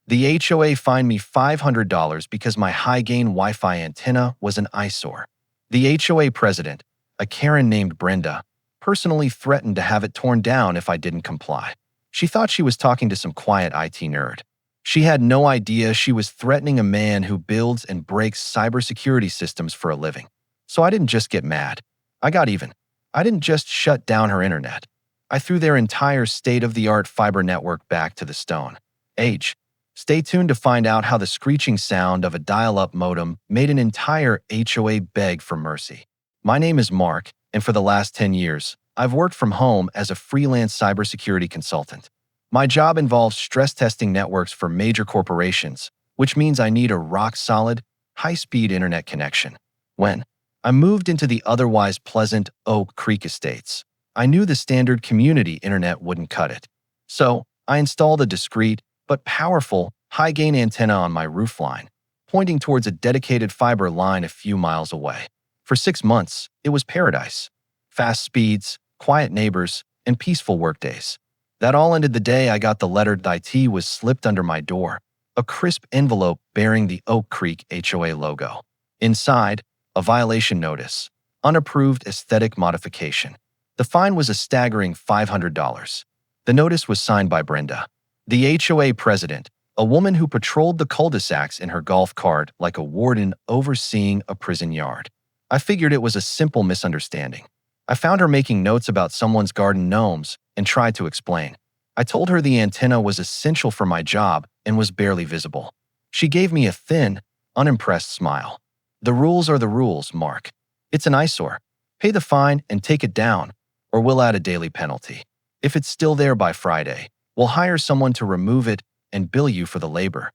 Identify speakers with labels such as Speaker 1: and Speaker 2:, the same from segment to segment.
Speaker 1: The HOA fined me $500 because my high-gain Wi-Fi antenna was an eyesore. The HOA president, a Karen named Brenda, personally threatened to have it torn down if I didn't comply. She thought she was talking to some quiet IT nerd. She had no idea she was threatening a man who builds and breaks cybersecurity systems for a living. So I didn't just get mad. I got even. I didn't just shut down her internet. I threw their entire state-of-the-art fiber network back to the stone age. Stay tuned to find out how the screeching sound of a dial-up modem made an entire HOA beg for mercy. My name is Mark, and for the last 10 years, I've worked from home as a freelance cybersecurity consultant. My job involves stress testing networks for major corporations, which means I need a rock-solid, high-speed internet connection. When I moved into the otherwise pleasant Oak Creek Estates, I knew the standard community internet wouldn't cut it. So, I installed a discreet, but powerful, high-gain antenna on my roofline, pointing towards a dedicated fiber line a few miles away. For 6 months, it was paradise. Fast speeds, quiet neighbors, and peaceful workdays. That all ended the day I got the letter IT was slipped under my door, a crisp envelope bearing the Oak Creek HOA logo. Inside, a violation notice, unapproved aesthetic modification. The fine was a staggering $500. The notice was signed by Brenda, the HOA president, a woman who patrolled the cul-de-sacs in her golf cart like a warden overseeing a prison yard. I figured it was a simple misunderstanding. I found her making notes about someone's garden gnomes and tried to explain. I told her the antenna was essential for my job and was barely visible. She gave me a thin, unimpressed smile. The rules are the rules, Mark. It's an eyesore. Pay the fine and take it down, or we'll add a daily penalty. If it's still there by Friday, we'll hire someone to remove it and bill you for the labor.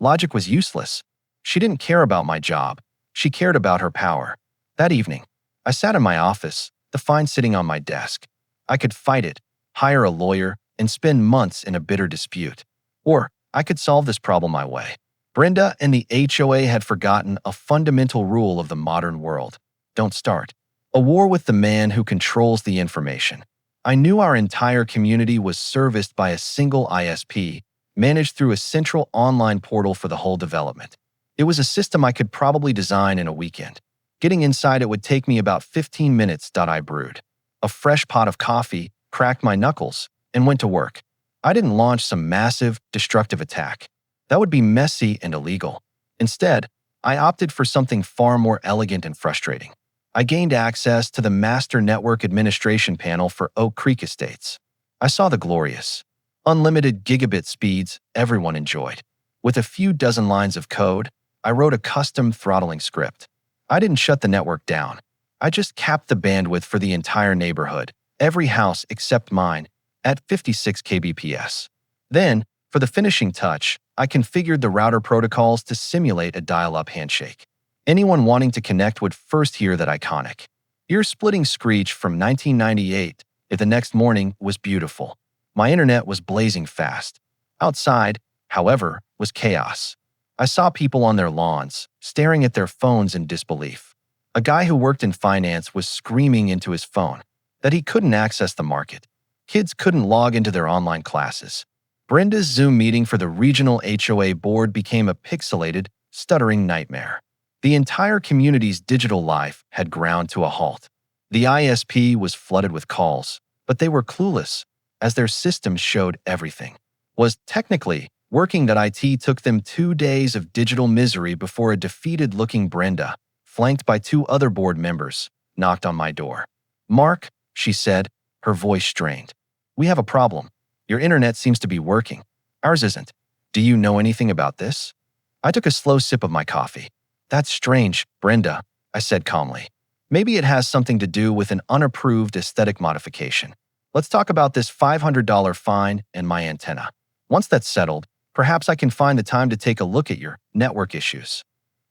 Speaker 1: Logic was useless. She didn't care about my job. She cared about her power. That evening, I sat in my office, the fine sitting on my desk. I could fight it, hire a lawyer, and spend months in a bitter dispute. Or I could solve this problem my way. Brenda and the HOA had forgotten a fundamental rule of the modern world. Don't start a war with the man who controls the information. I knew our entire community was serviced by a single ISP, managed through a central online portal for the whole development. It was a system I could probably design in a weekend. Getting inside it would take me about 15 minutes. I brewed a fresh pot of coffee, cracked my knuckles, and went to work. I didn't launch some massive, destructive attack. That would be messy and illegal. Instead, I opted for something far more elegant and frustrating. I gained access to the Master Network Administration panel for Oak Creek Estates. I saw the glorious, unlimited gigabit speeds everyone enjoyed. With a few dozen lines of code, I wrote a custom throttling script. I didn't shut the network down. I just capped the bandwidth for the entire neighborhood, every house except mine, at 56 kbps. Then, for the finishing touch, I configured the router protocols to simulate a dial-up handshake. Anyone wanting to connect would first hear that iconic ear-splitting screech from 1998 if the next morning was beautiful. My internet was blazing fast. Outside, however, was chaos. I saw people on their lawns, staring at their phones in disbelief. A guy who worked in finance was screaming into his phone that he couldn't access the market. Kids couldn't log into their online classes. Brenda's Zoom meeting for the regional HOA board became a pixelated, stuttering nightmare. The entire community's digital life had ground to a halt. The ISP was flooded with calls, but they were clueless, as their systems showed everything was technically working. That IT took them 2 days of digital misery before a defeated-looking Brenda, flanked by 2 other board members, knocked on my door. "Mark," she said, her voice strained. "We have a problem. Your internet seems to be working. Ours isn't. Do you know anything about this?" I took a slow sip of my coffee. "That's strange, Brenda," I said calmly. "Maybe it has something to do with an unapproved aesthetic modification. Let's talk about this $500 fine and my antenna. Once that's settled, perhaps I can find the time to take a look at your network issues."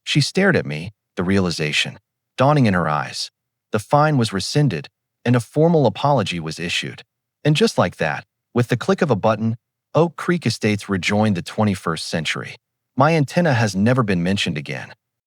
Speaker 1: She stared at me, the realization dawning in her eyes. The fine was rescinded, and a formal apology was issued. And just like that, with the click of a button, Oak Creek Estates rejoined the 21st century. My antenna has never been mentioned again.